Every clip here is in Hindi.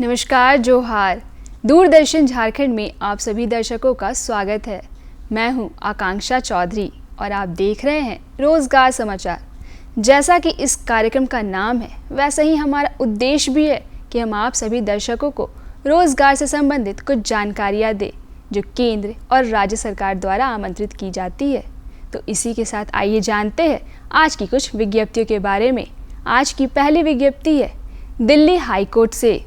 नमस्कार, जोहार। दूरदर्शन झारखंड में आप सभी दर्शकों का स्वागत है। मैं हूं आकांक्षा चौधरी और आप देख रहे हैं रोजगार समाचार। जैसा कि इस कार्यक्रम का नाम है, वैसा ही हमारा उद्देश्य भी है कि हम आप सभी दर्शकों को रोजगार से संबंधित कुछ जानकारियां दें जो केंद्र और राज्य सरकार द्वारा आमंत्रित की जाती है। तो इसी के साथ आइए जानते हैं आज की कुछ विज्ञप्तियों के बारे में। आज की पहली विज्ञप्ति है दिल्ली हाई कोर्ट से।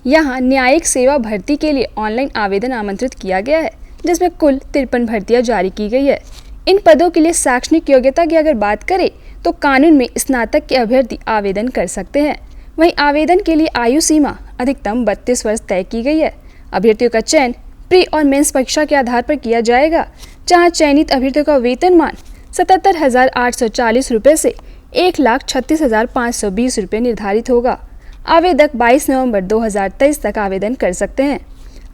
यहाँ न्यायिक सेवा भर्ती के लिए ऑनलाइन आवेदन आमंत्रित किया गया है, जिसमें कुल 53 भर्तियां जारी की गई है। इन पदों के लिए शैक्षणिक योग्यता की अगर बात करें तो कानून में स्नातक के अभ्यर्थी आवेदन कर सकते हैं। वहीं आवेदन के लिए आयु सीमा अधिकतम 32 वर्ष तय की गई है। अभ्यर्थियों का चयन प्री और मेंस परीक्षा के आधार पर किया जाएगा, जहाँ चयनित अभ्यर्थियों का वेतनमान 77,840 रुपये से 1,36,520 रुपये निर्धारित होगा। आवेदक 22 नवंबर 2023 तक आवेदन कर सकते हैं।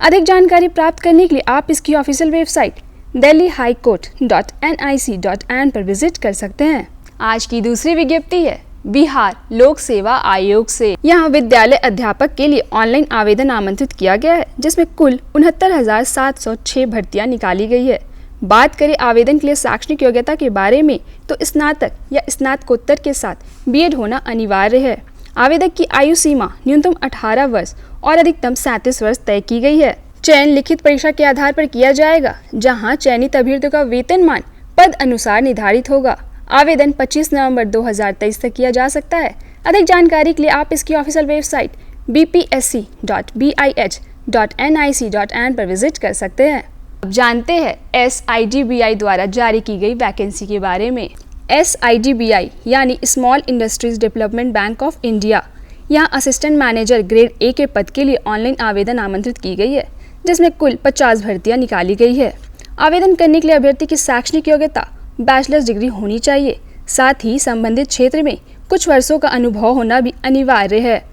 अधिक जानकारी प्राप्त करने के लिए आप इसकी ऑफिशियल वेबसाइट delhihighcourt.nic.in पर विजिट कर सकते हैं। आज की दूसरी विज्ञप्ति है बिहार लोक सेवा आयोग से। यहाँ विद्यालय अध्यापक के लिए ऑनलाइन आवेदन आमंत्रित किया गया है, जिसमें कुल 69,706 भर्तियां निकाली गई है। बात करें आवेदन के लिए शैक्षणिक योग्यता के बारे में तो स्नातक या स्नातकोत्तर के साथ बीएड होना अनिवार्य है। आवेदक की आयु सीमा न्यूनतम 18 वर्ष और अधिकतम 37 वर्ष तय की गई है। चयन लिखित परीक्षा के आधार पर किया जाएगा, जहां चयनित अभ्यर्थियों का वेतनमान पद अनुसार निर्धारित होगा। आवेदन 25 नवंबर 2023 तक किया जा सकता है। अधिक जानकारी के लिए आप इसकी ऑफिशियल वेबसाइट bpsc.bih.nic.in पर विजिट कर सकते हैं। अब जानते हैं SIDBI द्वारा जारी की गई वैकेंसी के बारे में। SIDBI यानी small industries development bank of India, यहाँ असिस्टेंट मैनेजर ग्रेड A के पद के लिए ऑनलाइन आवेदन आमंत्रित की गई है, जिसमें कुल 50 भर्तियां निकाली गई है। आवेदन करने के लिए अभ्यर्थी की शैक्षणिक योग्यता बैचलर्स डिग्री होनी चाहिए। साथ ही संबंधित क्षेत्र में कुछ वर्षों का अनुभव होना भी अनिवार्य है।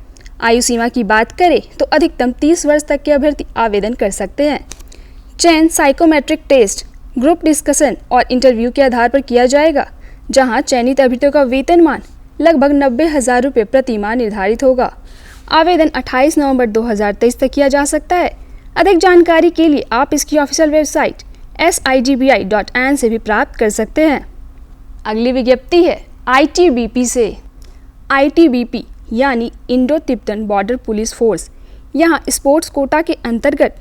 आयु सीमा की बात करें तो अधिकतम 30 वर्ष तक के अभ्यर्थी आवेदन कर सकते हैं। चयन साइकोमेट्रिक टेस्ट, ग्रुप डिस्कशन और इंटरव्यू के आधार पर किया जाएगा, जहां चयनित अभ्यर्थियों का वेतनमान लगभग 90,000 रुपये प्रति माह निर्धारित होगा। आवेदन 28 नवंबर 2023 तक किया जा सकता है। अधिक जानकारी के लिए आप इसकी ऑफिशियल वेबसाइट SIDBI.in से भी प्राप्त कर सकते हैं। अगली विज्ञप्ति है ITBP से। ITBP यानी Indo Tibetan border police force, यहाँ स्पोर्ट्स कोटा के अंतर्गत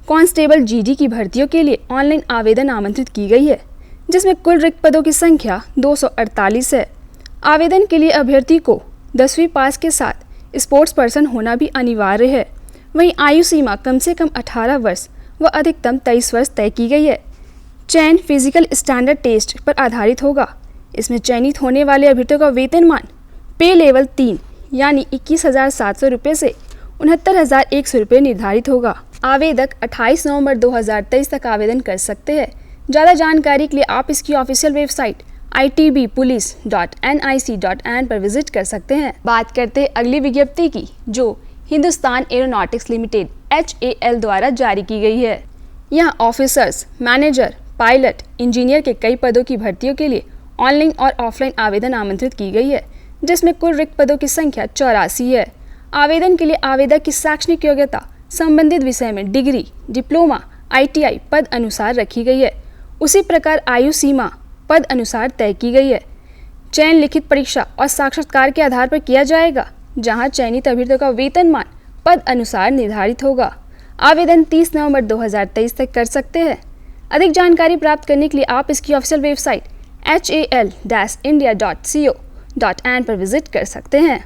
कांस्टेबल GD की भर्तियों के लिए ऑनलाइन आवेदन आमंत्रित की गई है, जिसमें कुल रिक्त पदों की संख्या 248 है। आवेदन के लिए अभ्यर्थी को 10वीं पास के साथ स्पोर्ट्स पर्सन होना भी अनिवार्य है। वहीं आयु सीमा कम से कम 18 वर्ष व अधिकतम 23 वर्ष तय की गई है। चयन फिजिकल स्टैंडर्ड टेस्ट पर आधारित होगा। इसमें चयनित होने वाले अभ्यर्थियों का वेतनमान पे लेवल 3 यानी 21,700 रुपये से 69,100 रुपये निर्धारित होगा। आवेदक 28 नवंबर 2023 तक आवेदन कर सकते हैं। ज़्यादा जानकारी के लिए आप इसकी ऑफिशियल वेबसाइट itbpolice.nic.in पर विजिट कर सकते हैं। बात करते हैं अगली विज्ञप्ति की, जो हिंदुस्तान एरोनॉटिक्स लिमिटेड HAL द्वारा जारी की गई है। यहाँ ऑफिसर्स, मैनेजर, पायलट, इंजीनियर के कई पदों की भर्तियों के लिए ऑनलाइन और ऑफलाइन आवेदन आमंत्रित की गई है, जिसमें कुल रिक्त पदों की संख्या 84 है। आवेदन के लिए आवेदक की शैक्षणिक योग्यता संबंधित विषय में डिग्री, डिप्लोमा, ITI पद अनुसार रखी गई है। उसी प्रकार आयु सीमा पद अनुसार तय की गई है। चयन लिखित परीक्षा और साक्षात्कार के आधार पर किया जाएगा, जहां चयनित अभ्यर्थियों का वेतनमान पद अनुसार निर्धारित होगा। आवेदन 30 नवंबर 2023 तक कर सकते हैं। अधिक जानकारी प्राप्त करने के लिए आप इसकी ऑफिशियल वेबसाइट hal-india.co.in पर विजिट कर सकते हैं।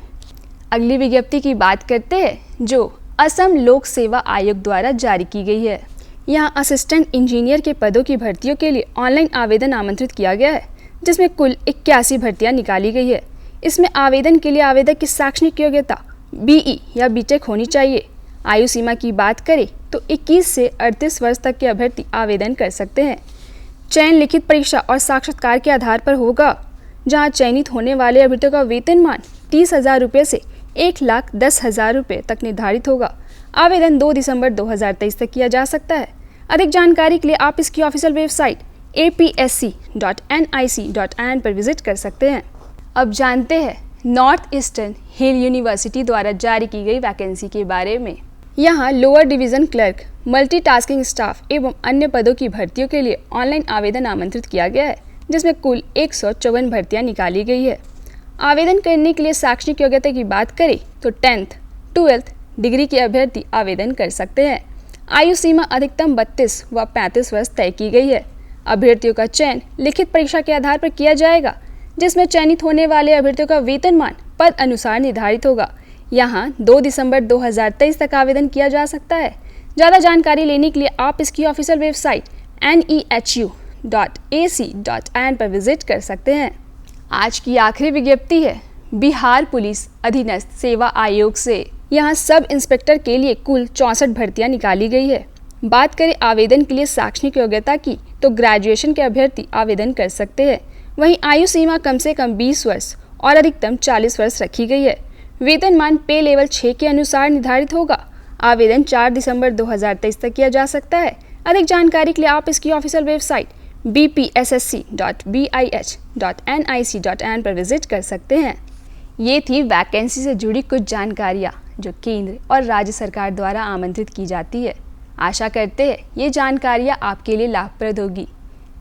अगली विज्ञप्ति की बात करते हैं, जो असम लोक सेवा आयोग द्वारा जारी की गई है। यहाँ असिस्टेंट इंजीनियर के पदों की भर्तियों के लिए ऑनलाइन आवेदन आमंत्रित किया गया है, जिसमें कुल 81 भर्तियां निकाली गई है। इसमें आवेदन के लिए आवेदक की शैक्षणिक योग्यता BE या BTech होनी चाहिए। आयु सीमा की बात करें तो 21 से 38 वर्ष तक के अभ्यर्थी आवेदन कर सकते हैं। चयन लिखित परीक्षा और साक्षात्कार के आधार पर होगा, जहाँ चयनित होने वाले अभ्यर्थियों का वेतनमान 30,000 रुपये से 1,10,000 रुपये तक निर्धारित होगा। आवेदन 2 दिसंबर 2023 तक किया जा सकता है। अधिक जानकारी के लिए आप इसकी ऑफिशियल वेबसाइट apsc.nic.in पर विजिट कर सकते हैं। अब जानते हैं नॉर्थ ईस्टर्न हिल यूनिवर्सिटी द्वारा जारी की गई वैकेंसी के बारे में। यहाँ lower division clerk, multitasking staff एवं अन्य पदों की भर्तियों के लिए ऑनलाइन आवेदन आमंत्रित किया गया है, जिसमें कुल 154 भर्तियाँ निकाली गई है। आवेदन करने के लिए शैक्षणिक योग्यता की बात करें तो 10th, 12th डिग्री के अभ्यर्थी आवेदन कर सकते हैं। आयु सीमा अधिकतम 32 व 35 वर्ष तय की गई है। अभ्यर्थियों का चयन लिखित परीक्षा के आधार पर किया जाएगा, जिसमें चयनित होने वाले अभ्यर्थियों का वेतनमान पद अनुसार निर्धारित होगा। यहाँ 2 दिसंबर 2023 तक आवेदन किया जा सकता है। ज़्यादा जानकारी लेने के लिए आप इसकी ऑफिशियल वेबसाइट nehu.ac.in पर विजिट कर सकते हैं। आज की आखिरी विज्ञप्ति है बिहार पुलिस अधीनस्थ सेवा आयोग से। यहाँ सब इंस्पेक्टर के लिए कुल 64 भर्तियाँ निकाली गई है। बात करें आवेदन के लिए शैक्षणिक योग्यता की तो ग्रेजुएशन के अभ्यर्थी आवेदन कर सकते हैं। वहीं आयु सीमा कम से कम 20 वर्ष और अधिकतम 40 वर्ष रखी गई है। वेतनमान पे लेवल 6 के अनुसार निर्धारित होगा। आवेदन 4 दिसंबर 2023 तक किया जा सकता है। अधिक जानकारी के लिए आप इसकी ऑफिशियल वेबसाइट bpssc.bih.nic.in पर विजिट कर सकते हैं। ये थी वैकेंसी से जुड़ी कुछ जानकारियाँ जो केंद्र और राज्य सरकार द्वारा आमंत्रित की जाती है। आशा करते हैं ये जानकारियाँ आपके लिए लाभप्रद होगी।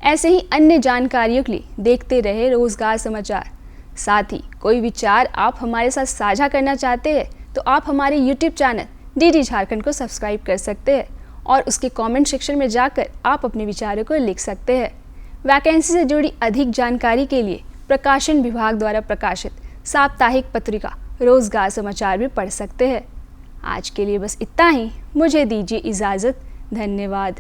ऐसे ही अन्य जानकारियों के लिए देखते रहे रोजगार समाचार। साथ ही कोई विचार आप हमारे साथ साझा करना चाहते हैं तो आप हमारे YouTube चैनल DD झारखंड को सब्सक्राइब कर सकते हैं और उसके कमेंट सेक्शन में जाकर आप अपने विचारों को लिख सकते हैं। वैकेंसी से जुड़ी अधिक जानकारी के लिए प्रकाशन विभाग द्वारा प्रकाशित साप्ताहिक पत्रिका रोजगार समाचार भी पढ़ सकते हैं। आज के लिए बस इतना ही। मुझे दीजिए इजाज़त। धन्यवाद।